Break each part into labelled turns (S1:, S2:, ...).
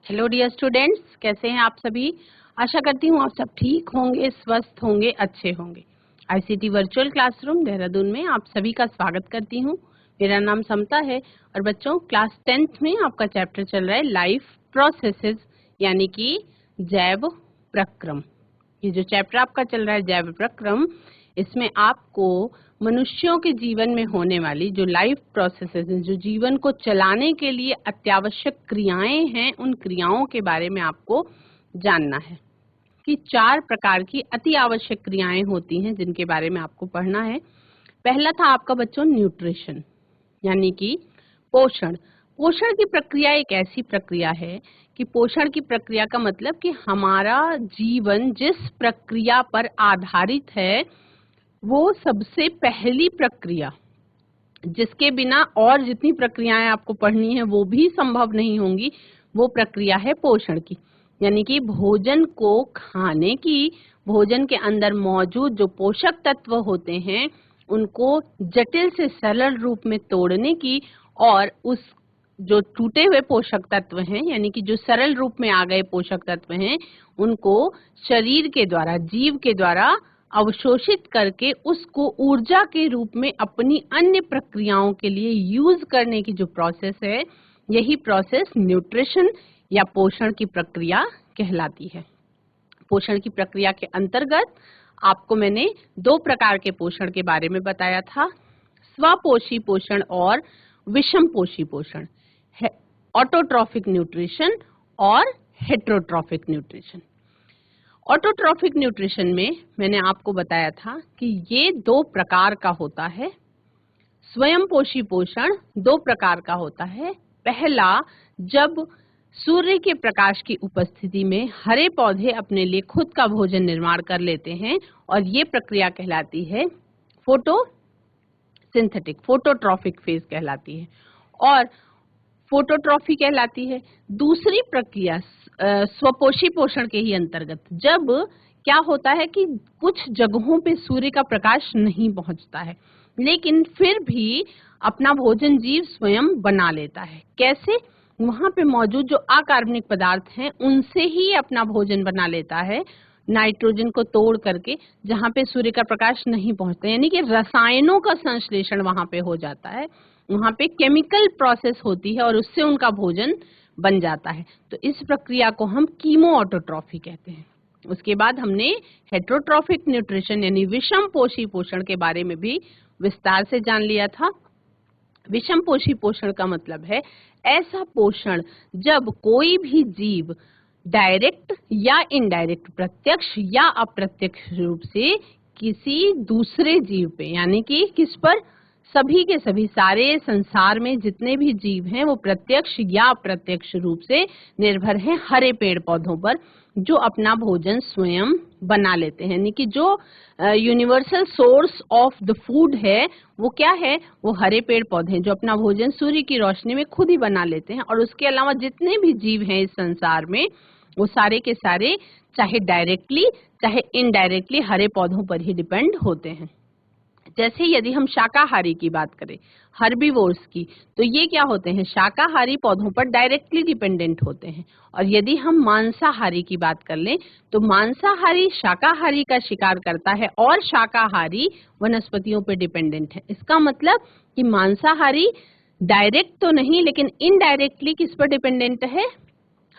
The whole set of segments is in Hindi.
S1: हेलो डियर स्टूडेंट्स, कैसे हैं आप सभी। आशा करती हूँ आप सब ठीक होंगे, स्वस्थ होंगे, अच्छे होंगे। आईसीटी वर्चुअल क्लासरूम देहरादून में आप सभी का स्वागत करती हूँ। मेरा नाम समता है और बच्चों क्लास 10th में आपका चैप्टर चल रहा है लाइफ प्रोसेसेस यानी कि जैव प्रक्रम। ये जो चैप्टर आपका चल रहा है जैव प्रक्रम, इसमें आपको मनुष्यों के जीवन में होने वाली जो लाइफ प्रोसेसेस हैं, जो जीवन को चलाने के लिए अत्यावश्यक क्रियाएं हैं, उन क्रियाओं के बारे में आपको जानना है कि 4 प्रकार की अति आवश्यक क्रियाएं होती हैं जिनके बारे में आपको पढ़ना है। पहला था आपका बच्चों न्यूट्रिशन यानी कि पोषण। पोषण की प्रक्रिया एक ऐसी प्रक्रिया है कि पोषण की प्रक्रिया का मतलब कि हमारा जीवन जिस प्रक्रिया पर आधारित है वो सबसे पहली प्रक्रिया, जिसके बिना और जितनी प्रक्रियाएं आपको पढ़नी है वो भी संभव नहीं होंगी, वो प्रक्रिया है पोषण की। यानी कि भोजन को खाने की, भोजन के अंदर मौजूद जो पोषक तत्व होते हैं उनको जटिल से सरल रूप में तोड़ने की, और उस जो टूटे हुए पोषक तत्व हैं यानी कि जो सरल रूप में आ गए पोषक तत्व हैं उनको शरीर के द्वारा, जीव के द्वारा अवशोषित करके उसको ऊर्जा के रूप में अपनी अन्य प्रक्रियाओं के लिए यूज करने की जो प्रोसेस है, यही प्रोसेस न्यूट्रिशन या पोषण की प्रक्रिया कहलाती है। पोषण की प्रक्रिया के अंतर्गत आपको मैंने 2 प्रकार के पोषण के बारे में बताया था, स्वपोषी पोषण और विषमपोषी पोषण, ऑटोट्रॉफिक न्यूट्रिशन और हेटेरोट्रॉफिक न्यूट्रिशन। ऑटोट्रॉफिक न्यूट्रिशन में मैंने आपको बताया था कि ये 2 प्रकार का होता है। स्वयंपोषी पोषण 2 प्रकार का होता है। पहला, जब सूर्य के प्रकाश की उपस्थिति में हरे पौधे अपने लिए खुद का भोजन निर्माण कर लेते हैं और ये प्रक्रिया कहलाती है फोटोसिंथेटिक, फोटोट्रॉफिक फेज कहलाती है और फोटोट्रॉफी कहलाती है। दूसरी प्रक्रिया स्वपोषी पोषण के ही अंतर्गत, जब क्या होता है कि कुछ जगहों पे सूर्य का प्रकाश नहीं पहुंचता है लेकिन फिर भी अपना भोजन जीव स्वयं बना लेता है। कैसे? वहां पे मौजूद जो अकार्बनिक पदार्थ हैं उनसे ही अपना भोजन बना लेता है, नाइट्रोजन को तोड़ करके जहां पे सूर्य का प्रकाश नहीं पहुंचता, यानी कि रसायनों का संश्लेषण वहां पे हो जाता है, वहां पे केमिकल प्रोसेस होती है और उससे उनका भोजन बन जाता है। तो इस प्रक्रिया को हम कीमो ऑटोट्रॉफी कहते हैं। उसके बाद हमने हेटेरोट्रॉफिक न्यूट्रिशन यानी विषमपोषी पोषण के बारे में भी विस्तार से जान लिया था। विषमपोषी पोषण का मतलब है ऐसा पोषण जब कोई भी जीव डायरेक्ट या इनडायरेक्ट, प्रत्यक्ष या अप्रत्यक्ष रूप से किसी दूसरे जीव पे, यानी कि किस पर, सभी के सभी सारे संसार में जितने भी जीव हैं वो प्रत्यक्ष या अप्रत्यक्ष रूप से निर्भर हैं हरे पेड़ पौधों पर, जो अपना भोजन स्वयं बना लेते हैं। यानी कि जो universal source of the food है वो क्या है, वो हरे पेड़ पौधे हैं जो अपना भोजन सूर्य की रोशनी में खुद ही बना लेते हैं। और उसके अलावा जितने भी जीव हैं इस संसार में वो सारे के सारे चाहे डायरेक्टली चाहे इनडायरेक्टली हरे पौधों पर ही डिपेंड होते हैं। जैसे यदि हम शाकाहारी की बात करें, हर्बीवोर्स की, तो ये क्या होते हैं, शाकाहारी पौधों पर डायरेक्टली डिपेंडेंट होते हैं। और यदि हम मांसाहारी की बात कर लें तो मांसाहारी शाकाहारी का शिकार करता है और शाकाहारी वनस्पतियों पर डिपेंडेंट है। इसका मतलब कि मांसाहारी डायरेक्ट तो नहीं लेकिन इनडायरेक्टली किस पर डिपेंडेंट है,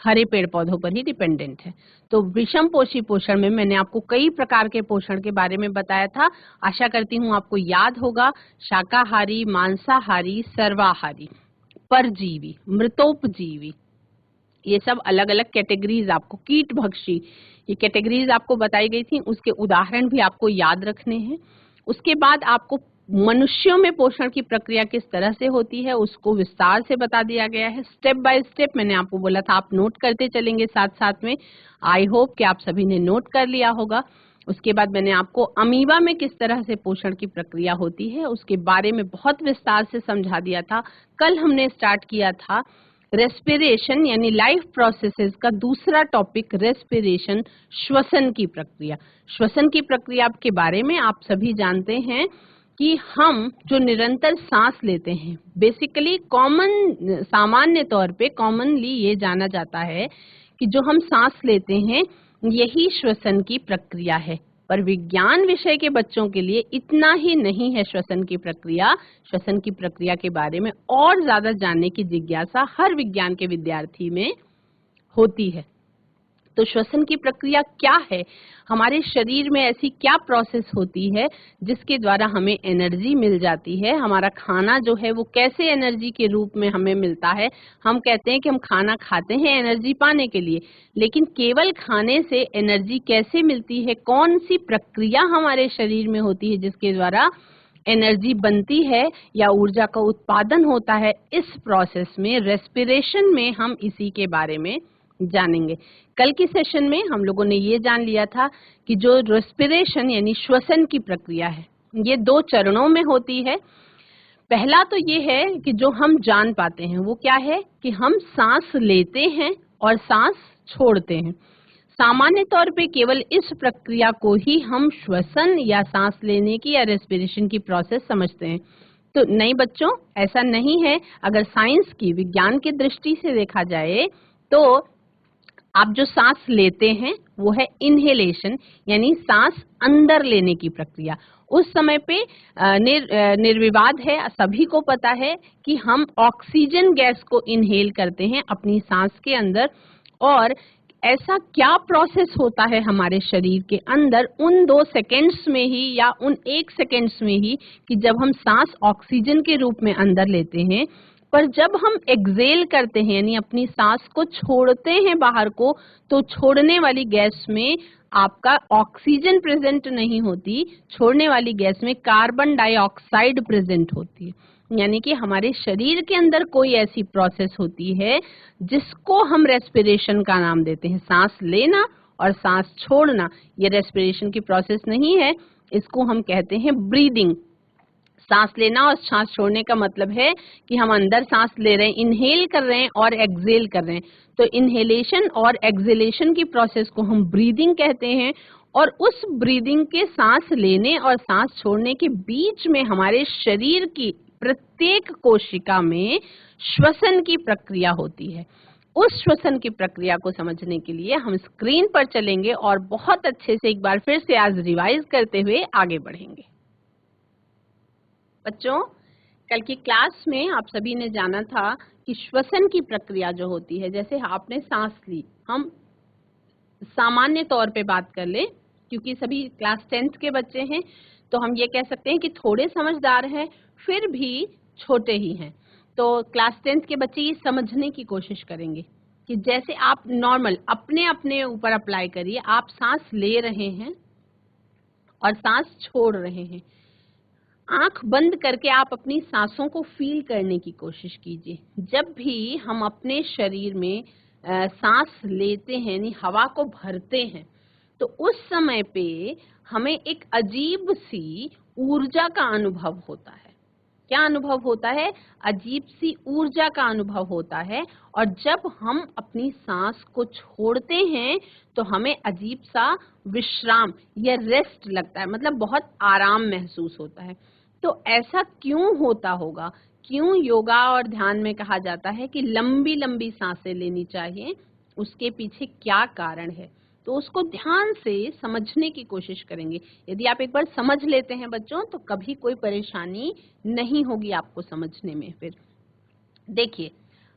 S1: हरे पेड़ पौधों पर ही डिपेंडेंट है। तो विषमपोषी पोषण में मैंने आपको कई प्रकार के पोषण के बारे में बताया था। आशा करती हूँ आपको याद होगा। शाकाहारी, मांसाहारी, सर्वाहारी, परजीवी, मृतोपजीवी, ये सब अलग अलग कैटेगरीज आपको, कीटभक्षी, ये कैटेगरीज आपको बताई गई थी, उसके उदाहरण भी आपको याद रखने हैं। उसके बाद आपको मनुष्यों में पोषण की प्रक्रिया किस तरह से होती है उसको विस्तार से बता दिया गया है, स्टेप बाय स्टेप। मैंने आपको बोला था आप नोट करते चलेंगे साथ साथ में। आई होप कि आप सभी ने नोट कर लिया होगा। उसके बाद मैंने आपको अमीबा में किस तरह से पोषण की प्रक्रिया होती है उसके बारे में बहुत विस्तार से समझा दिया था। कल हमने स्टार्ट किया था रेस्पिरेशन यानी लाइफ प्रोसेसेस का दूसरा टॉपिक, रेस्पिरेशन, श्वसन की प्रक्रिया। श्वसन की प्रक्रिया के बारे में आप सभी जानते हैं कि हम जो निरंतर सांस लेते हैं, बेसिकली सामान्य तौर पे कॉमनली ये जाना जाता है कि जो हम सांस लेते हैं यही श्वसन की प्रक्रिया है। पर विज्ञान विषय के बच्चों के लिए इतना ही नहीं है श्वसन की प्रक्रिया। श्वसन की प्रक्रिया के बारे में और ज्यादा जानने की जिज्ञासा हर विज्ञान के विद्यार्थी में होती है। तो श्वसन की प्रक्रिया क्या है, हमारे शरीर में ऐसी क्या प्रोसेस होती है जिसके द्वारा हमें एनर्जी मिल जाती है, हमारा खाना जो है वो कैसे एनर्जी के रूप में हमें मिलता है। हम कहते हैं कि हम खाना खाते हैं एनर्जी पाने के लिए, लेकिन केवल खाने से एनर्जी कैसे मिलती है, कौन सी प्रक्रिया हमारे शरीर में होती है जिसके द्वारा एनर्जी बनती है या ऊर्जा का उत्पादन होता है, इस प्रोसेस में रेस्पिरेशन में हम इसी के बारे में जानेंगे। कल की सेशन में हम लोगों ने ये जान लिया था कि जो रेस्पिरेशन यानी श्वसन की प्रक्रिया है ये 2 चरणों में होती है। पहला तो ये है कि जो हम जान पाते हैं वो क्या है कि हम सांस लेते हैं और सांस छोड़ते हैं। सामान्य तौर पे केवल इस प्रक्रिया को ही हम श्वसन या सांस लेने की या रेस्पिरेशन की प्रोसेस समझते हैं। तो नहीं बच्चों, ऐसा नहीं है। अगर साइंस की, विज्ञान की दृष्टि से देखा जाए तो आप जो सांस लेते हैं वो है इनहेलेशन यानी सांस अंदर लेने की प्रक्रिया। उस समय पे निर्विवाद है, सभी को पता है कि हम ऑक्सीजन गैस को इनहेल करते हैं अपनी सांस के अंदर। और ऐसा क्या प्रोसेस होता है हमारे शरीर के अंदर उन 2 सेकेंड्स में ही या उन 1 सेकेंड्स में ही कि जब हम सांस ऑक्सीजन के रूप में अंदर लेते हैं, पर जब हम एक्सेल करते हैं यानी अपनी सांस को छोड़ते हैं बाहर को, तो छोड़ने वाली गैस में आपका ऑक्सीजन प्रेजेंट नहीं होती, छोड़ने वाली गैस में कार्बन डाइऑक्साइड प्रेजेंट होती है। यानी कि हमारे शरीर के अंदर कोई ऐसी प्रोसेस होती है जिसको हम रेस्पिरेशन का नाम देते हैं। सांस लेना और सांस छोड़ना ये रेस्पिरेशन की प्रोसेस नहीं है, इसको हम कहते हैं ब्रीदिंग। सांस लेना और सांस छोड़ने का मतलब है कि हम अंदर सांस ले रहे हैं, इनहेल कर रहे हैं और एक्सहेल कर रहे हैं। तो इनहेलेशन और एक्सहेलेशन की प्रोसेस को हम ब्रीदिंग कहते हैं। और उस ब्रीदिंग के सांस लेने और सांस छोड़ने के बीच में हमारे शरीर की प्रत्येक कोशिका में श्वसन की प्रक्रिया होती है। उस श्वसन की प्रक्रिया को समझने के लिए हम स्क्रीन पर चलेंगे और बहुत अच्छे से एक बार फिर से आज रिवाइज करते हुए आगे बढ़ेंगे। बच्चों, कल की क्लास में आप सभी ने जाना था कि श्वसन की प्रक्रिया जो होती है, जैसे आपने सांस ली, हम सामान्य तौर पे बात कर ले क्योंकि सभी क्लास 10th के बच्चे हैं, तो हम ये कह सकते हैं कि थोड़े समझदार हैं फिर भी छोटे ही हैं। तो क्लास 10th के बच्चे ये समझने की कोशिश करेंगे कि जैसे आप नॉर्मल अपने अपने ऊपर अप्लाई करिए, आप सांस ले रहे हैं और सांस छोड़ रहे हैं। आंख बंद करके आप अपनी सांसों को फील करने की कोशिश कीजिए। जब भी हम अपने शरीर में सांस लेते हैं यानी हवा को भरते हैं, तो उस समय पे हमें एक अजीब सी ऊर्जा का अनुभव होता है। क्या अनुभव होता है? अजीब सी ऊर्जा का अनुभव होता है। और जब हम अपनी सांस को छोड़ते हैं तो हमें अजीब सा विश्राम या रेस्ट लगता है, मतलब बहुत आराम महसूस होता है। तो ऐसा क्यों होता होगा? क्यों योगा और ध्यान में कहा जाता है कि लंबी लंबी सांसें लेनी चाहिए? उसके पीछे क्या कारण है, तो उसको ध्यान से समझने की कोशिश करेंगे। यदि आप एक बार समझ लेते हैं बच्चों, तो कभी कोई परेशानी नहीं होगी आपको समझने में। फिर देखिए,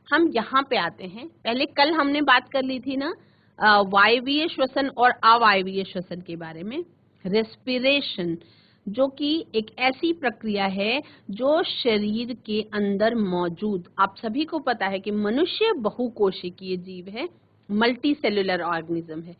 S1: हम यहाँ पे आते हैं। पहले कल हमने बात कर ली थी ना वायवीय श्वसन और अवायवीय श्वसन के बारे में। रेस्पिरेशन जो कि एक ऐसी प्रक्रिया है जो शरीर के अंदर मौजूद, आप सभी को पता है कि मनुष्य बहुकोशिकीय जीव है, मल्टी सेलुलर ऑर्गेनिज्म है।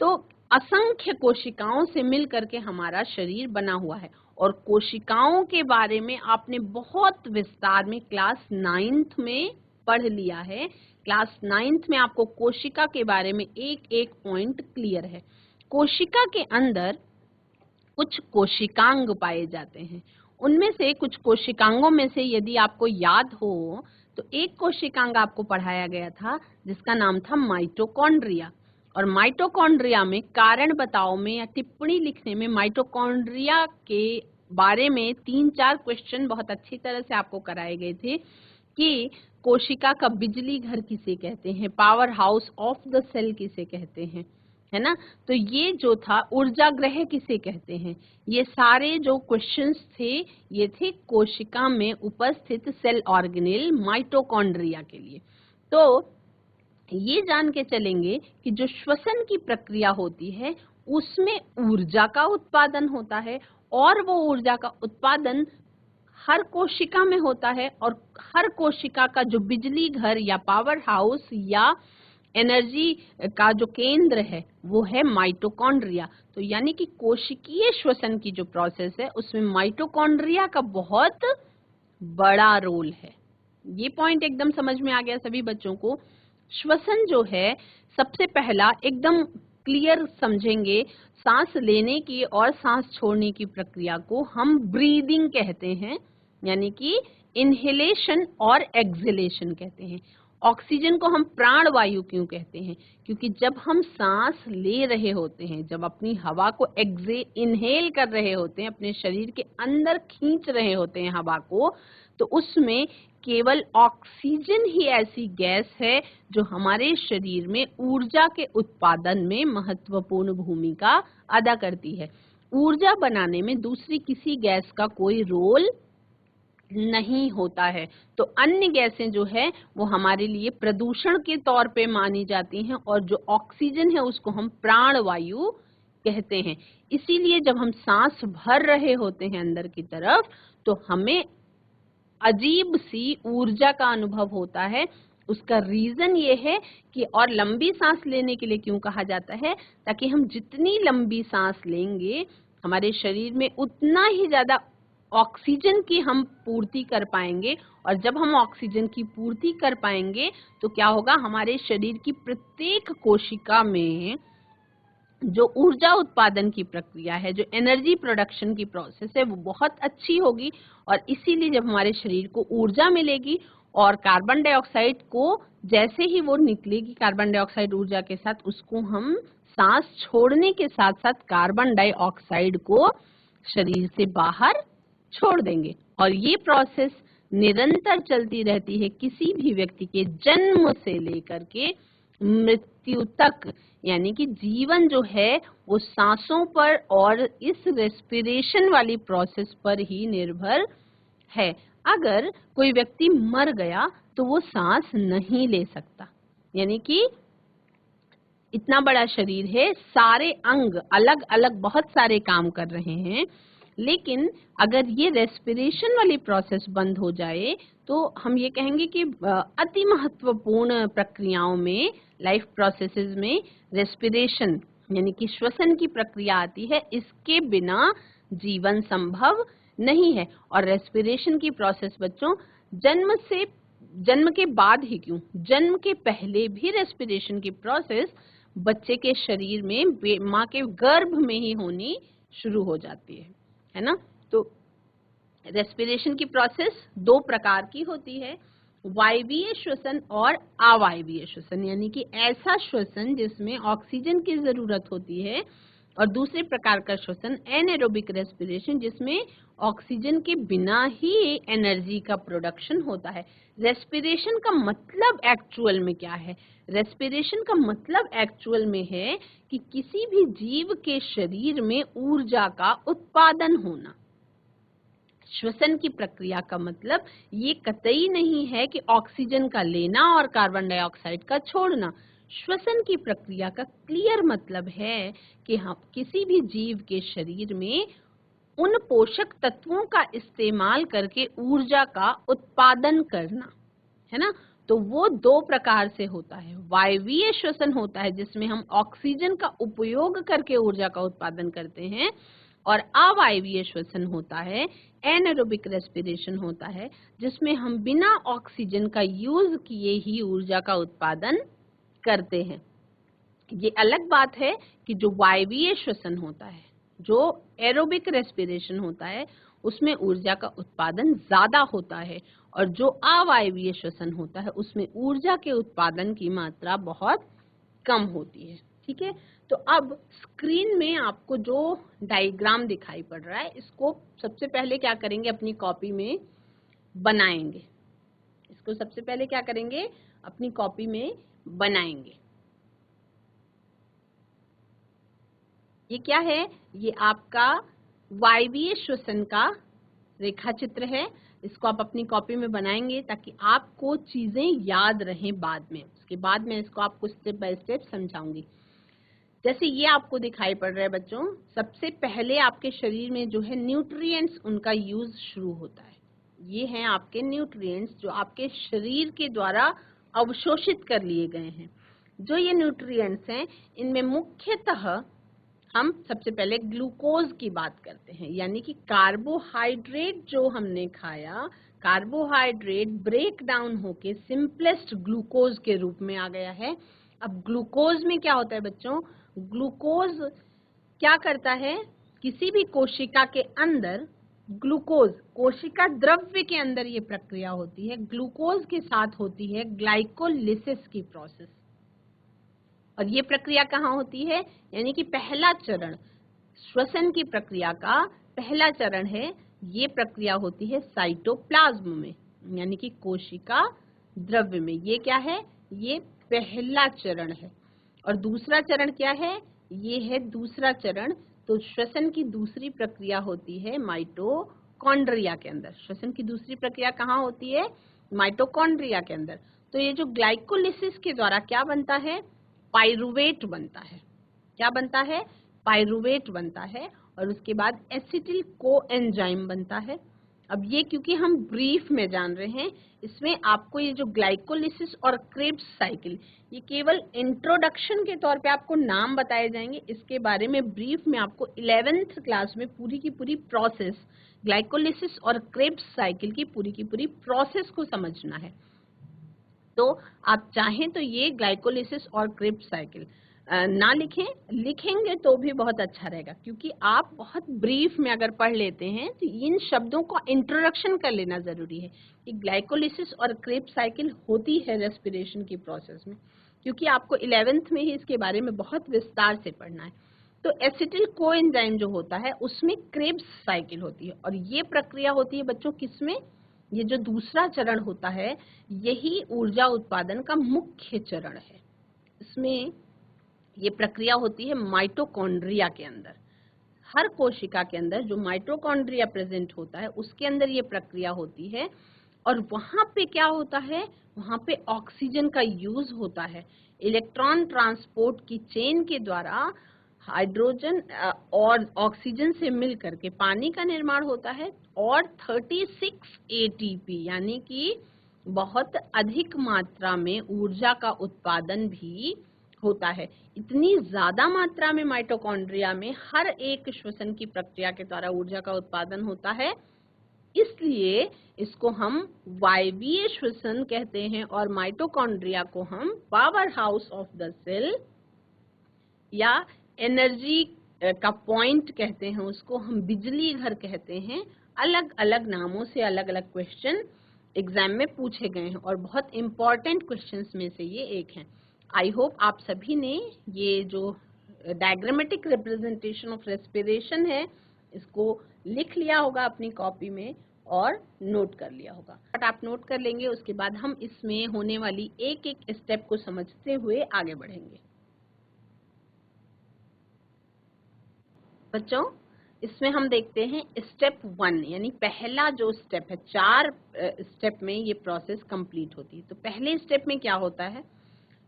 S1: तो असंख्य कोशिकाओं से मिल करके हमारा शरीर बना हुआ है। और कोशिकाओं के बारे में आपने बहुत विस्तार में क्लास 9th में पढ़ लिया है। क्लास 9th में आपको कोशिका के बारे में एक एक पॉइंट क्लियर है। कोशिका के अंदर कुछ कोशिकांग पाए जाते हैं। उनमें से कुछ कोशिकांगों में से यदि आपको याद हो तो एक कोशिकांग आपको पढ़ाया गया था जिसका नाम था माइटोकॉन्ड्रिया। और माइटोकॉन्ड्रिया में कारण बताओ में या टिप्पणी लिखने में माइटोकॉन्ड्रिया के बारे में 3-4 क्वेश्चन बहुत अच्छी तरह से आपको कराए गए थे कि कोशिका का बिजली घर किसे कहते हैं, power house of the cell किसे कहते हैं, है ना। तो ये जो था ऊर्जा ग्रह किसे कहते हैं, ये सारे जो क्वेश्चंस थे ये थे कोशिका में उपस्थित सेल ऑर्गेनेल माइटोकॉन्ड्रिया के लिए। तो ये जान के चलेंगे कि जो श्वसन की प्रक्रिया होती है उसमें ऊर्जा का उत्पादन होता है और वो ऊर्जा का उत्पादन हर कोशिका में होता है और हर कोशिका का जो बिजली घर या पावर हाउस या एनर्जी का जो केंद्र है वो है माइटोकॉन्ड्रिया। तो यानी कि कोशिकीय श्वसन की जो प्रोसेस है उसमें माइटोकॉन्ड्रिया का बहुत बड़ा रोल है। ये पॉइंट एकदम समझ में आ गया सभी बच्चों को। श्वसन जो है सबसे पहला एकदम क्लियर समझेंगे, सांस लेने की और सांस छोड़ने की प्रक्रिया को हम ब्रीदिंग कहते हैं, यानी कि इनहेलेशन और एक्सहेलेशन कहते हैं। ऑक्सीजन को हम प्राण वायु क्यों कहते हैं, क्योंकि जब हम सांस ले रहे होते हैं, जब अपनी हवा को इनहेल कर रहे होते हैं, अपने शरीर के अंदर खींच रहे होते हैं हवा को, तो उसमें केवल ऑक्सीजन ही ऐसी गैस है जो हमारे शरीर में ऊर्जा के उत्पादन में महत्वपूर्ण भूमिका अदा करती है। ऊर्जा बनाने में दूसरी किसी गैस का कोई रोल नहीं होता है। तो अन्य गैसें जो है वो हमारे लिए प्रदूषण के तौर पे मानी जाती हैं और जो ऑक्सीजन है उसको हम प्राण वायु कहते हैं। इसीलिए जब हम सांस भर रहे होते हैं अंदर की तरफ तो हमें अजीब सी ऊर्जा का अनुभव होता है। उसका रीजन ये है कि और लंबी सांस लेने के लिए क्यों कहा जाता है, ताकि हम जितनी लंबी सांस लेंगे हमारे शरीर में उतना ही ज्यादा ऑक्सीजन की हम पूर्ति कर पाएंगे और जब हम ऑक्सीजन की पूर्ति कर पाएंगे तो क्या होगा, हमारे शरीर की प्रत्येक कोशिका में जो ऊर्जा उत्पादन की प्रक्रिया है, जो एनर्जी प्रोडक्शन की प्रोसेस है वो बहुत अच्छी होगी और इसीलिए जब हमारे शरीर को ऊर्जा मिलेगी और कार्बन डाइऑक्साइड को जैसे ही वो निकलेगी कार्बन डाइऑक्साइड ऊर्जा के साथ, उसको हम सांस छोड़ने के साथ साथ कार्बन डाइऑक्साइड को शरीर से बाहर छोड़ देंगे और ये प्रोसेस निरंतर चलती रहती है किसी भी व्यक्ति के जन्म से लेकर के मृत्यु तक। यानी कि जीवन जो है वो सांसों पर और इस रेस्पिरेशन वाली प्रोसेस पर ही निर्भर है। अगर कोई व्यक्ति मर गया तो वो सांस नहीं ले सकता, यानी कि इतना बड़ा शरीर है, सारे अंग अलग अलग बहुत सारे काम कर रहे हैं, लेकिन अगर ये रेस्पिरेशन वाली प्रोसेस बंद हो जाए तो हम ये कहेंगे कि अति महत्वपूर्ण प्रक्रियाओं में, लाइफ प्रोसेसेस में रेस्पिरेशन यानी कि श्वसन की प्रक्रिया आती है। इसके बिना जीवन संभव नहीं है। और रेस्पिरेशन की प्रोसेस बच्चों जन्म के बाद ही क्यों, जन्म के पहले भी रेस्पिरेशन की प्रोसेस बच्चे के शरीर में माँ के गर्भ में ही होनी शुरू हो जाती है ना। तो रेस्पिरेशन की प्रोसेस दो प्रकार की होती है, वायवीय श्वसन और अवायवीय श्वसन, यानी कि ऐसा श्वसन जिसमें ऑक्सीजन की जरूरत होती है, और दूसरे प्रकार का श्वसन एनारोबिक रेस्पिरेशन जिसमें ऑक्सीजन के बिना ही एनर्जी का प्रोडक्शन होता है। रेस्पिरेशन का मतलब एक्चुअल में क्या है? रेस्पिरेशन का मतलब एक्चुअल में है कि किसी भी जीव के शरीर में ऊर्जा का उत्पादन होना। श्वसन की प्रक्रिया का मतलब ये कतई नहीं है कि ऑक्सीजन का लेना और कार्बन डाइऑक्साइड का छोड़ना। श्वसन की प्रक्रिया का क्लियर मतलब है कि हम किसी भी जीव के शरीर में उन पोषक तत्वों का इस्तेमाल करके ऊर्जा का उत्पादन करना, है ना। तो वो दो प्रकार से होता है। वायवीय श्वसन होता है जिसमें हम ऑक्सीजन का उपयोग करके ऊर्जा का उत्पादन करते हैं, और अवायवीय श्वसन होता है, एनारोबिक रेस्पिरेशन होता है, जिसमें हम बिना ऑक्सीजन का यूज किए ही ऊर्जा का उत्पादन करते हैं। ये अलग बात है कि जो वायवीय श्वसन होता है, जो एरोबिक रेस्पिरेशन होता है, उसमें ऊर्जा का उत्पादन ज्यादा होता है, और जो अवायवीय श्वसन होता है उसमें ऊर्जा के उत्पादन की मात्रा बहुत कम होती है। ठीक है। तो अब स्क्रीन में आपको जो डायग्राम दिखाई पड़ रहा है, इसको सबसे पहले क्या करेंगे, अपनी कॉपी में बनाएंगे। इसको सबसे पहले क्या करेंगे, अपनी कॉपी में बनाएंगे। ये क्या है, ये आपका वायवीय श्वसन का रेखा चित्र है। इसको आप अपनी कॉपी में बनाएंगे ताकि आपको चीजें याद रहें बाद में। उसके बाद मैं इसको आपको स्टेप बाय स्टेप समझाऊंगी। जैसे ये आपको दिखाई पड़ रहा है बच्चों, सबसे पहले आपके शरीर में जो है न्यूट्रिएंट्स, उनका यूज शुरू होता है। ये हैं आपके न्यूट्रिएंट्स जो आपके शरीर के द्वारा अवशोषित कर लिए गए हैं। जो ये न्यूट्रिएंट्स हैं, इनमें मुख्यतः हम सबसे पहले ग्लूकोज की बात करते हैं, यानी कि कार्बोहाइड्रेट जो हमने खाया, कार्बोहाइड्रेट ब्रेक डाउन होके सिंपलेस्ट ग्लूकोज के रूप में आ गया है। अब ग्लूकोज में क्या होता है बच्चों, ग्लूकोज क्या करता है, किसी भी कोशिका के अंदर ग्लूकोज, कोशिका द्रव्य के अंदर ये प्रक्रिया होती है, ग्लूकोज के साथ होती है ग्लाइकोलिसिस की प्रोसेस। और ये प्रक्रिया कहाँ होती है, यानी कि पहला चरण श्वसन की प्रक्रिया का पहला चरण है, ये प्रक्रिया होती है साइटोप्लाज्म में, यानी कि कोशिका द्रव्य में। ये क्या है, ये पहला चरण है। और दूसरा चरण क्या है, ये है दूसरा चरण। तो श्वसन की दूसरी प्रक्रिया होती है माइटोकॉन्ड्रिया के अंदर। श्वसन की दूसरी प्रक्रिया कहाँ होती है, माइटोकॉन्ड्रिया के अंदर। तो ये जो ग्लाइकोलिसिस के द्वारा क्या बनता है, पाइरुवेट बनता है। क्या बनता है, पाइरुवेट बनता है। और उसके बाद एसिटिल कोएंजाइम बनता है। अब ये क्योंकि हम ब्रीफ में जान रहे हैं, इसमें आपको ये जो ग्लाइकोलिसिस और क्रेब्स साइकिल, ये केवल इंट्रोडक्शन के तौर पे आपको नाम बताए जाएंगे। इसके बारे में ब्रीफ में आपको 11th क्लास में पूरी की पूरी प्रोसेस, ग्लाइकोलिसिस और क्रेब्स साइकिल की पूरी प्रोसेस को समझना है। तो आप चाहें तो ये ग्लाइकोलिसिस और क्रेब्स साइकिल ना लिखें, लिखेंगे तो भी बहुत अच्छा रहेगा, क्योंकि आप बहुत ब्रीफ में अगर पढ़ लेते हैं तो इन शब्दों का इंट्रोडक्शन कर लेना जरूरी है कि ग्लाइकोलिसिस और क्रेब्स साइकिल होती है रेस्पिरेशन की प्रोसेस में, क्योंकि आपको 11th में ही इसके बारे में बहुत विस्तार से पढ़ना है। तो एसिटिल कोएंजाइम जो होता है उसमें क्रेब्स साइकिल होती है, और ये प्रक्रिया होती है बच्चों किसमें, ये जो दूसरा चरण होता है, यही ऊर्जा उत्पादन का मुख्य चरण है। इसमें ये प्रक्रिया होती है माइटोकॉन्ड्रिया के अंदर। हर कोशिका के अंदर जो माइटोकॉन्ड्रिया प्रेजेंट होता है उसके अंदर ये प्रक्रिया होती है। और वहां पे क्या होता है, वहां पे ऑक्सीजन का यूज होता है। इलेक्ट्रॉन ट्रांसपोर्ट की चेन के द्वारा हाइड्रोजन और ऑक्सीजन से मिल करके पानी का निर्माण होता है, और 36 एटीपी यानी कि बहुत अधिक मात्रा में ऊर्जा का उत्पादन भी होता है। इतनी ज्यादा मात्रा में माइटोकॉन्ड्रिया में हर एक श्वसन की प्रक्रिया के द्वारा ऊर्जा का उत्पादन होता है, इसलिए इसको हम वायवीय श्वसन कहते हैं। और माइटोकॉन्ड्रिया को हम power house of the cell या एनर्जी का पॉइंट कहते हैं, उसको हम बिजली घर कहते हैं। अलग अलग नामों से अलग अलग क्वेश्चन एग्जाम में पूछे गए हैं, और बहुत इंपॉर्टेंट क्वेश्चंस में से ये एक है। आई होप आप सभी ने ये जो डायग्रामेटिक रिप्रेजेंटेशन ऑफ रेस्पिरेशन है, इसको लिख लिया होगा अपनी कॉपी में और नोट कर लिया होगा। बट आप नोट कर लेंगे, उसके बाद हम इसमें होने वाली एक एक स्टेप को समझते हुए आगे बढ़ेंगे। बच्चों, इसमें हम देखते हैं स्टेप 1, यानी पहला जो स्टेप है। 4 स्टेप में ये प्रोसेस कंप्लीट होती है। तो पहले स्टेप में क्या होता है,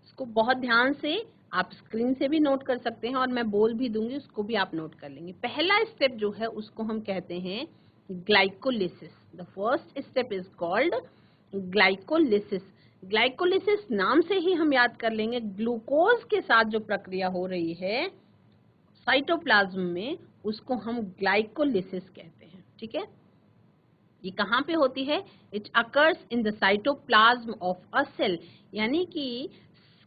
S1: इसको बहुत ध्यान से आप स्क्रीन से भी नोट कर सकते हैं, और मैं बोल भी दूंगी, उसको भी आप नोट कर लेंगे। पहला स्टेप जो है उसको हम कहते हैं glycolysis. The first step is called glycolysis. Glycolysis नाम से ही हम याद कर लेंगे, ग्लूकोज के साथ जो प्रक्रिया हो रही है साइटोप्लाज्म में, उसको हम ग्लाइकोलिसिस कहते हैं। ठीक है, ये कहाँ पे होती है, it occurs in the cytoplasm of a cell, यानी कि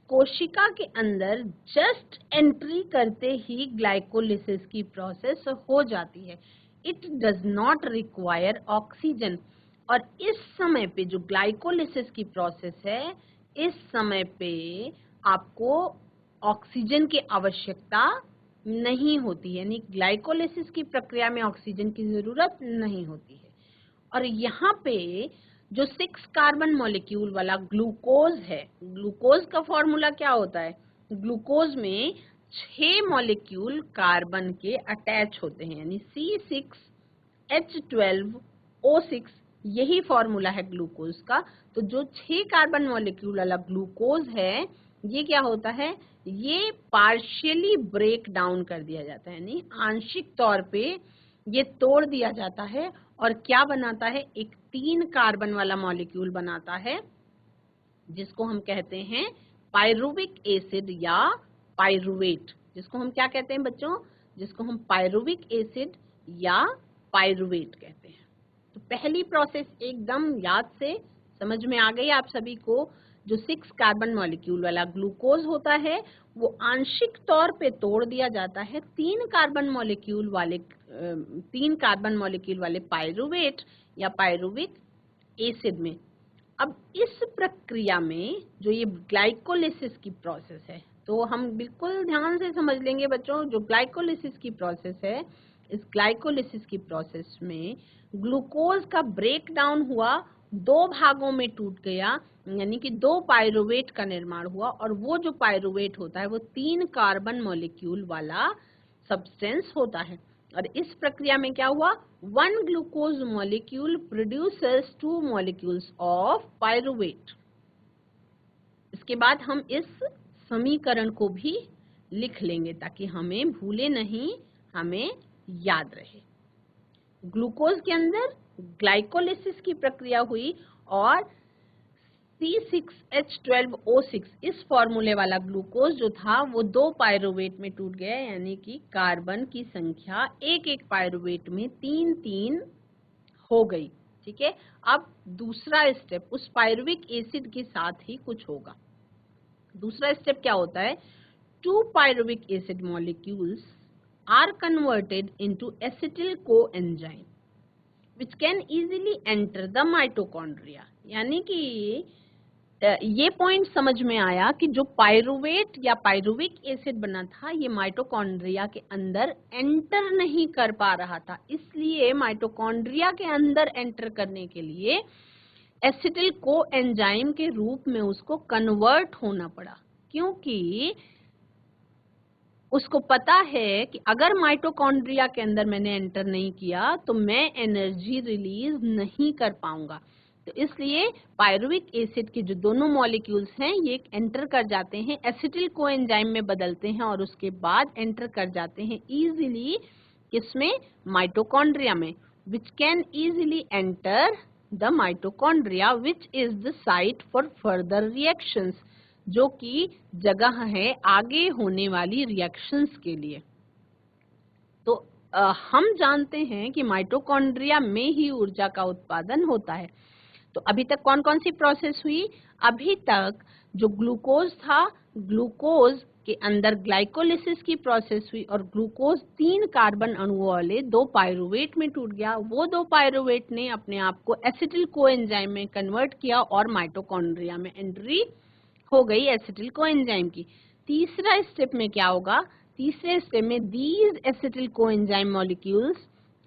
S1: कोशिका के अंदर जस्ट एंट्री करते ही ग्लाइकोलिसिस की प्रोसेस हो जाती है। It does not require oxygen. और इस समय पे जो ग्लाइकोलिसिस की प्रोसेस है, इस समय पे आपको ऑक्सीजन की आवश्यकता नहीं होती है, यानी ग्लाइकोलिसिस की प्रक्रिया में ऑक्सीजन की जरूरत नहीं होती है। और यहाँ पे जो 6 कार्बन मॉलिक्यूल वाला ग्लूकोज है, ग्लूकोज का फॉर्मूला क्या होता है? ग्लूकोज में 6 मॉलिक्यूल कार्बन के अटैच होते हैं, यानी C6H12O6, यही फॉर्मूला है ग्लूकोज का। तो जो 6 कार्बन मॉलिक्यूल वाला ग्लूकोज है, ये क्या होता है? ये पार्शियली ब्रेक डाउन कर दिया जाता है, यानी आंशिक तौर पे ये तोड़ दिया जाता है और क्या बनाता है? एक 3 कार्बन वाला मॉलिक्यूल बनाता है, जिसको हम कहते हैं पायरुविक एसिड या पायरुवेट। जिसको हम क्या कहते हैं बच्चों? जिसको हम पायरुविक एसिड या पायरुवेट कहते हैं। तो पहली प्रोसेस एकदम याद से समझ में आ गई आप सभी को। जो 6 कार्बन मॉलिक्यूल वाला ग्लूकोज होता है वो आंशिक तौर पे तोड़ दिया जाता है 3 कार्बन मॉलिक्यूल वाले पायरुवेट या पायरुविक एसिड में। अब इस प्रक्रिया में जो ये ग्लाइकोलिसिस की प्रोसेस है, तो हम बिल्कुल ध्यान से समझ लेंगे बच्चों। जो ग्लाइकोलिसिस की प्रोसेस है, इस ग्लाइकोलिसिस की प्रोसेस में ग्लूकोज का ब्रेक डाउन हुआ, 2 भागों में टूट गया, यानी कि 2 पायरुवेट का निर्माण हुआ, और वो जो पायरुवेट होता है वो 3 कार्बन मॉलिक्यूल वाला सब्सटेंस होता है। और इस प्रक्रिया में क्या हुआ? 1 glucose molecule produces 2 molecules of pyruvate. इसके बाद हम इस समीकरण को भी लिख लेंगे ताकि हमें भूले नहीं, हमें याद रहे। ग्लूकोज के अंदर ग्लाइकोलिसिस की प्रक्रिया हुई और C6H12O6 इस फॉर्मूले वाला ग्लूकोज जो था वो 2 पायरुवेट में टूट गया, यानी कि कार्बन की संख्या एक एक पायरुवेट में 3-3 हो गई। ठीक है। अब दूसरा स्टेप, उस पायरुविक एसिड के साथ ही कुछ होगा। दूसरा स्टेप क्या होता है? 2 pyruvic acid molecules are converted into acetyl coenzyme which can easily enter the mitochondria। यानी कि ये पॉइंट समझ में आया कि जो पायरुवेट या पायरुविक एसिड बना था ये माइटोकॉन्ड्रिया के अंदर एंटर नहीं कर पा रहा था, इसलिए माइटोकॉन्ड्रिया के अंदर एंटर करने के लिए एसिटिल कोएंजाइम के रूप में उसको कन्वर्ट होना पड़ा, क्योंकि उसको पता है कि अगर माइटोकॉन्ड्रिया के अंदर मैंने एंटर नहीं किया तो मैं एनर्जी रिलीज नहीं कर पाऊंगा। तो इसलिए पायरुविक एसिड के जो दोनों मॉलिक्यूल्स हैं ये एंटर कर जाते हैं, एसिटिल कोएंजाइम में बदलते हैं और उसके बाद एंटर कर जाते हैं इजीली किसमें? माइटोकॉन्ड्रिया में, which can easily enter the mitochondria which is the site for further reactions, जो कि जगह है आगे होने वाली रिएक्शंस के लिए। तो हम जानते हैं कि माइटोकॉन्ड्रिया में ही ऊर्जा का उत्पादन होता है। तो अभी तक कौन कौन सी प्रोसेस हुई? अभी तक जो ग्लूकोज था, ग्लूकोज के अंदर ग्लाइकोलिसिस की प्रोसेस हुई और ग्लूकोज 3 कार्बन अणुओं वाले 2 पायरुवेट में टूट गया। वो 2 पायरुवेट ने अपने आप को एसिटिल कोएंजाइम में कन्वर्ट किया और माइटोकॉन्ड्रिया में एंट्री हो गई एसिटिल कोएंजाइम की। तीसरा स्टेप में क्या होगा? तीसरे स्टेप में these acetyl coenzyme molecules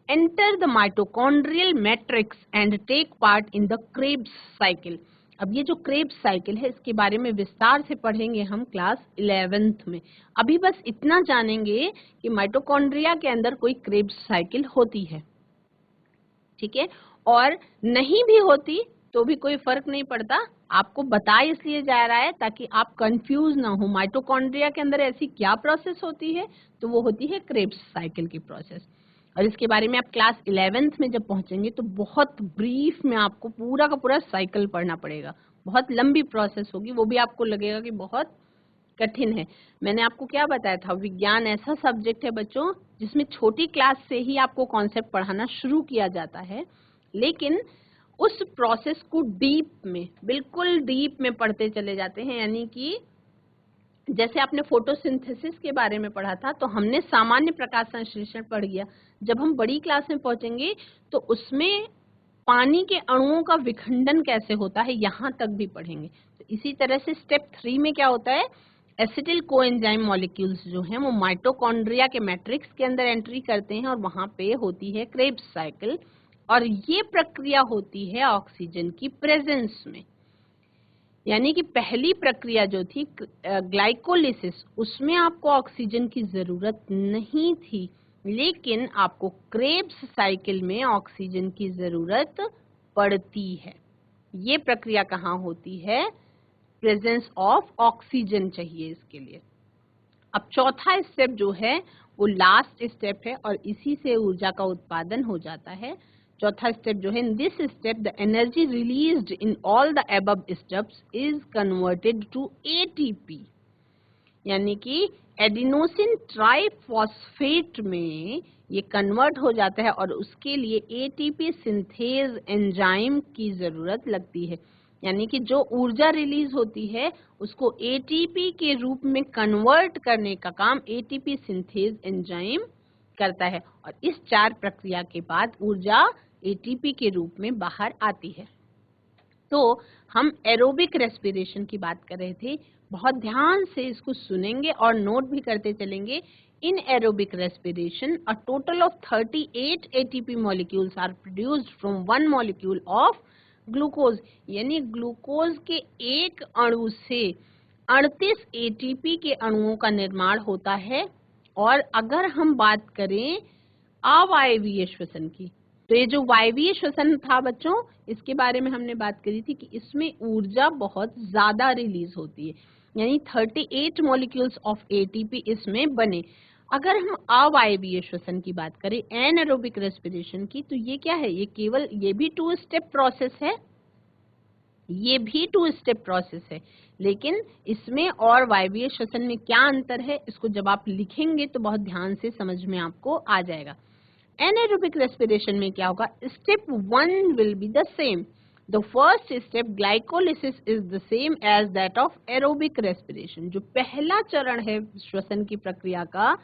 S1: enter the mitochondrial matrix and take part in the Krebs cycle। अब ये जो क्रेब्स साइकिल है इसके बारे में विस्तार से पढ़ेंगे हम क्लास 11th में। अभी बस इतना जानेंगे कि माइटोकॉन्ड्रिया के अंदर कोई क्रेब्स साइकिल होती है, ठीक है, और नहीं भी होती तो भी कोई फर्क नहीं पड़ता, आपको बता इसलिए जा रहा है ताकि आप कंफ्यूज ना हो। माइटोकॉन्ड्रिया के अंदर ऐसी क्या प्रोसेस होती है? तो वो होती है क्रेब्स साइकिल की प्रोसेस। और इसके बारे में आप क्लास 11th में जब पहुंचेंगे तो बहुत ब्रीफ में आपको पूरा का पूरा साइकिल पढ़ना पड़ेगा। बहुत लंबी प्रोसेस होगी, वो भी आपको लगेगा कि बहुत कठिन है। मैंने आपको क्या बताया था, विज्ञान ऐसा सब्जेक्ट है बच्चों जिसमें छोटी क्लास से ही आपको कॉन्सेप्ट पढ़ाना शुरू किया जाता है, लेकिन उस प्रोसेस को डीप में, बिल्कुल डीप में पढ़ते चले जाते हैं। यानी कि जैसे आपने फोटोसिंथेसिस के बारे में पढ़ा था तो हमने सामान्य प्रकाश संश्लेषण पढ़ गया। जब हम बड़ी क्लास में पहुंचेंगे तो उसमें पानी के अणुओं का विखंडन कैसे होता है यहाँ तक भी पढ़ेंगे। तो इसी तरह से स्टेप 3 में क्या होता है, एसिटिल कोएंजाइम मॉलिक्यूल्स जो हैं वो माइटोकॉन्ड्रिया के मैट्रिक्स के अंदर एंट्री करते हैं और वहां पे होती है क्रेब्स साइकिल, और ये प्रक्रिया होती है ऑक्सीजन की प्रेजेंस में। यानी कि पहली प्रक्रिया जो थी ग्लाइकोलिसिस, उसमें आपको ऑक्सीजन की जरूरत नहीं थी, लेकिन आपको क्रेब्स साइकिल में ऑक्सीजन की जरूरत पड़ती है। ये प्रक्रिया कहाँ होती है? प्रेजेंस ऑफ ऑक्सीजन चाहिए इसके लिए। अब चौथा स्टेप जो है वो लास्ट स्टेप है और इसी से ऊर्जा का उत्पादन हो जाता है। चौथा स्टेप जो है, in this step the energy released in all the above steps is converted to ATP, यानी कि एडिनोसिन ट्राइफॉस्फेट में ये कन्वर्ट हो जाता है और उसके लिए एटीपी सिंथेज एंजाइम की जरूरत लगती है। यानी कि जो ऊर्जा रिलीज होती है उसको एटीपी के रूप में कन्वर्ट करने का काम एटीपी सिंथेज एंजाइम करता है, और इस 4 प्रक्रिया के बाद ऊर्जा एटीपी के रूप में बाहर आती है। तो हम एरोबिक रेस्पिरेशन की बात कर रहे थे, बहुत ध्यान से इसको सुनेंगे और नोट भी करते चलेंगे। In aerobic respiration a total of 38 ATP molecules are produced from 1 molecule of glucose, यानी ग्लूकोज के एक अणु से 38 एटीपी के अणुओं का निर्माण होता है। और अगर हम बात करें अवायवीय श्वसन की, तो ये जो वायवीय श्वसन था बच्चों, इसके बारे में हमने बात करी थी कि इसमें ऊर्जा बहुत ज्यादा रिलीज होती है, यानी 38 मॉलिक्यूल्स ऑफ एटीपी इसमें बने। अगर हम अवायवीय श्वसन की बात करें, एनारोबिक रेस्पिरेशन की, तो ये क्या है? ये केवल ये भी 2 स्टेप प्रोसेस है, ये भी 2 स्टेप प्रोसेस है, लेकिन इसमें और वायवीय श्वसन में क्या अंतर है, इसको जब आप लिखेंगे तो बहुत ध्यान से समझ में आपको आ जाएगा। एनारोबिक रेस्पिरेशन में क्या होगा? Step 1 will be the same. The first step glycolysis is the same as that of aerobic respiration. जो पहला चरण है श्वसन की प्रक्रिया का,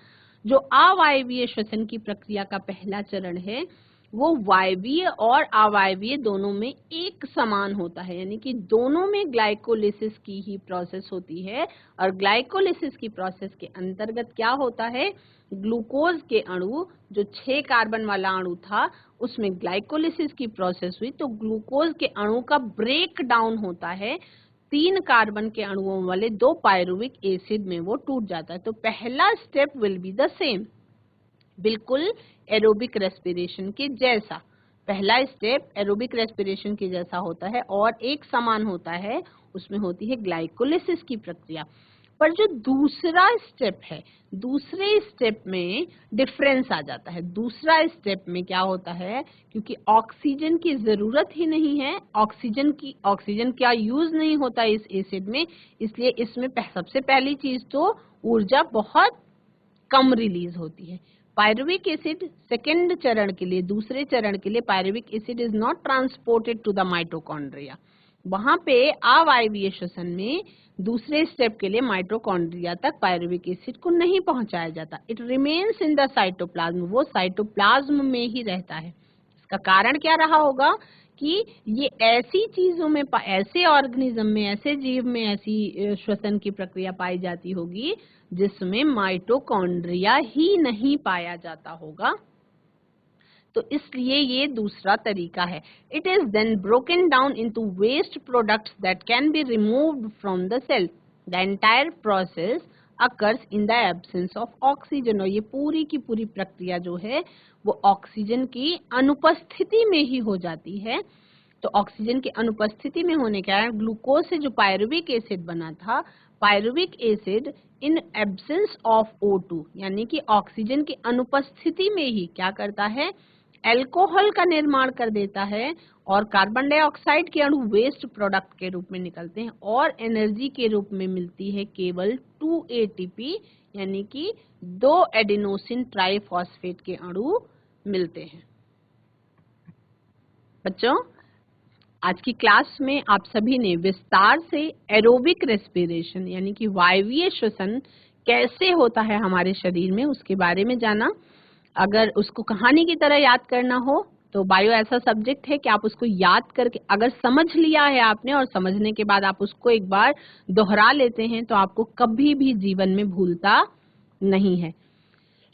S1: जो अवायवीय श्वसन की प्रक्रिया का पहला चरण है, वो वायवीय और अवायवीय दोनों में एक समान होता है, यानी कि दोनों में ग्लाइकोलिसिस की ही प्रोसेस होती है। और ग्लाइकोलिसिस की प्रोसेस के अंतर्गत क्या होता है? ग्लूकोज के अणु, जो 6 कार्बन वाला अणु था, उसमें ग्लाइकोलिसिस की प्रोसेस हुई तो ग्लूकोज के अणु का ब्रेक डाउन होता है, 3 कार्बन के अणुओं वाले 2 पायरुविक एसिड में वो टूट जाता है। तो पहला step will be the same, बिल्कुल एरोबिक रेस्पिरेशन के जैसा। पहला स्टेप एरोबिक रेस्पिरेशन के जैसा होता है और एक समान होता है, उसमें होती है ग्लाइकोलिसिस की प्रक्रिया। पर जो दूसरा स्टेप है, दूसरे स्टेप में डिफरेंस आ जाता है। दूसरा स्टेप में क्या होता है, क्योंकि ऑक्सीजन की जरूरत ही नहीं है, ऑक्सीजन का यूज नहीं होता इस एसिड में, इसलिए इसमें सबसे पहली चीज तो ऊर्जा बहुत कम रिलीज होती है। पायरुविक एसिड सेकेंड चरण के लिए, दूसरे चरण के लिए pyruvic acid is not transported to the mitochondria. वहां पे अवायवीय श्वसन में दूसरे स्टेप के लिए माइटोकॉन्ड्रिया तक पायरुविक एसिड को नहीं पहुंचाया जाता। It remains in the cytoplasm, वो साइटोप्लाज्म में ही रहता है। इसका कारण क्या रहा होगा कि ये ऐसी चीजों में, ऐसे ऑर्गेनिज्म में, ऐसे जीव में ऐसी श्वसन की प्रक्रिया पाई जाती होगी जिसमें माइटोकॉन्ड्रिया ही नहीं पाया जाता होगा, तो इसलिए ये दूसरा तरीका है। It is then broken down into waste products that can be removed from the cell. The entire process occurs in the absence of oxygen. और ये पूरी की पूरी प्रक्रिया जो है वो ऑक्सीजन की अनुपस्थिति में ही हो जाती है। तो ऑक्सीजन की अनुपस्थिति में होने के कारण ग्लूकोज से जो पायरुविक एसिड बना था, pyruvic acid in absence of O2, यानी कि ऑक्सीजन की अनुपस्थिति में ही क्या करता है? अल्कोहल का निर्माण कर देता है और कार्बन डाइऑक्साइड के अणु वेस्ट प्रोडक्ट के रूप में निकलते हैं और एनर्जी के रूप में मिलती है केवल 2 ATP, यानी कि 2 एडिनोसिन ट्राइफॉस्फेट के अणु मिलते हैं। बच्चों, आज की क्लास में आप सभी ने विस्तार से एरोबिक रेस्पिरेशन यानी कि वायवीय श्वसन कैसे होता है हमारे शरीर में, उसके बारे में जाना। अगर उसको कहानी की तरह याद करना हो तो बायो ऐसा सब्जेक्ट है कि आप उसको याद करके, अगर समझ लिया है आपने और समझने के बाद आप उसको एक बार दोहरा लेते हैं तो आपको कभी भी जीवन में भूलता नहीं है।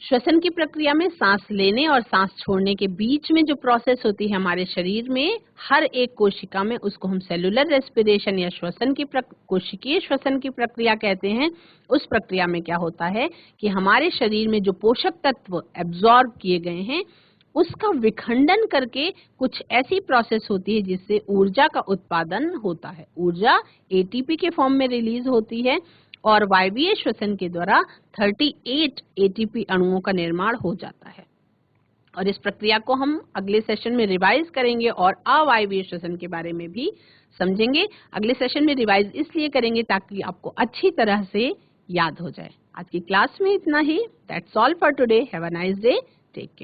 S1: श्वसन की प्रक्रिया में सांस लेने और सांस छोड़ने के बीच में जो प्रोसेस होती है हमारे शरीर में हर एक कोशिका में, उसको हम सेलुलर रेस्पिरेशन या कोशिकीय श्वसन की प्रक्रिया कहते हैं। उस प्रक्रिया में क्या होता है कि हमारे शरीर में जो पोषक तत्व एब्जॉर्ब किए गए हैं उसका विखंडन करके कुछ ऐसी प्रोसेस होती है जिससे ऊर्जा का उत्पादन होता है। ऊर्जा एटीपी के फॉर्म में रिलीज होती है और वायवीय श्वसन के द्वारा 38 एटीपी अणुओं का निर्माण हो जाता है। और इस प्रक्रिया को हम अगले सेशन में रिवाइज करेंगे और अवायवीय श्वसन के बारे में भी समझेंगे। अगले सेशन में रिवाइज इसलिए करेंगे ताकि आपको अच्छी तरह से याद हो जाए। आज की क्लास में इतना ही। That's all for today. Have a nice day. Take care.